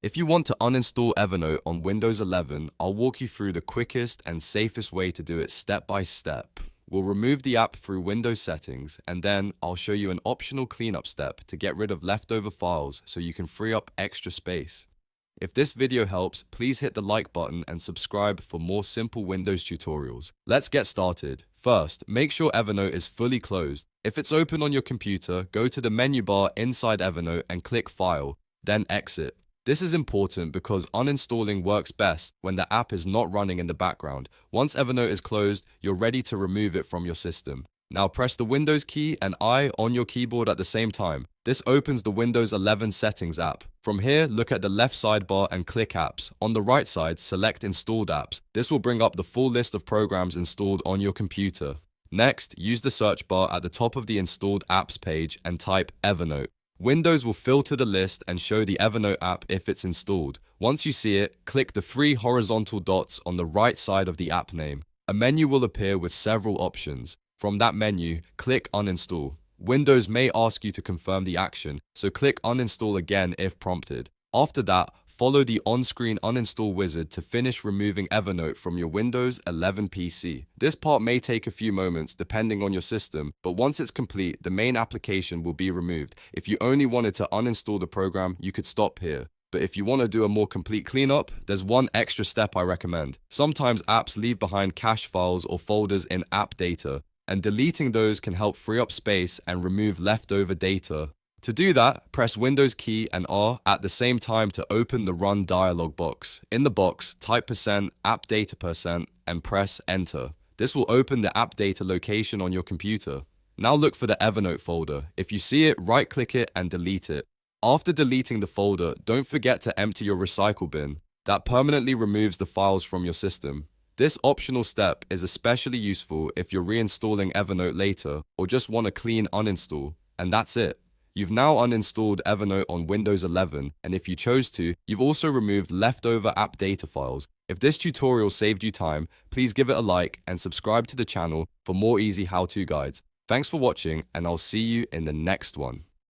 If you want to uninstall Evernote on Windows 11, I'll walk you through the quickest and safest way to do it step by step. We'll remove the app through Windows settings, and then I'll show you an optional cleanup step to get rid of leftover files so you can free up extra space. If this video helps, please hit the like button and subscribe for more simple Windows tutorials. Let's get started. First, make sure Evernote is fully closed. If it's open on your computer, go to the menu bar inside Evernote and click File, then Exit. This is important because uninstalling works best when the app is not running in the background. Once Evernote is closed, you're ready to remove it from your system. Now press the Windows key and I on your keyboard at the same time. This opens the Windows 11 Settings app. From here, look at the left sidebar and click Apps. On the right side, select Installed Apps. This will bring up the full list of programs installed on your computer. Next, use the search bar at the top of the Installed Apps page and type Evernote. Windows will filter the list and show the Evernote app if it's installed. Once you see it, click the three horizontal dots on the right side of the app name. A menu will appear with several options. From that menu, click Uninstall. Windows may ask you to confirm the action, so click Uninstall again if prompted. After that, follow the on-screen uninstall wizard to finish removing Evernote from your Windows 11 PC. This part may take a few moments depending on your system, but once it's complete, the main application will be removed. If you only wanted to uninstall the program, you could stop here. But if you want to do a more complete cleanup, there's one extra step I recommend. Sometimes apps leave behind cache files or folders in AppData, and deleting those can help free up space and remove leftover data. To do that, press Windows key and R at the same time to open the Run dialog box. In the box, type %appdata% and press Enter. This will open the AppData location on your computer. Now look for the Evernote folder. If you see it, right-click it and delete it. After deleting the folder, don't forget to empty your recycle bin. That permanently removes the files from your system. This optional step is especially useful if you're reinstalling Evernote later or just want a clean uninstall. And that's it. You've now uninstalled Evernote on Windows 11, and if you chose to, you've also removed leftover AppData files. If this tutorial saved you time, please give it a like and subscribe to the channel for more easy how-to guides. Thanks for watching, and I'll see you in the next one.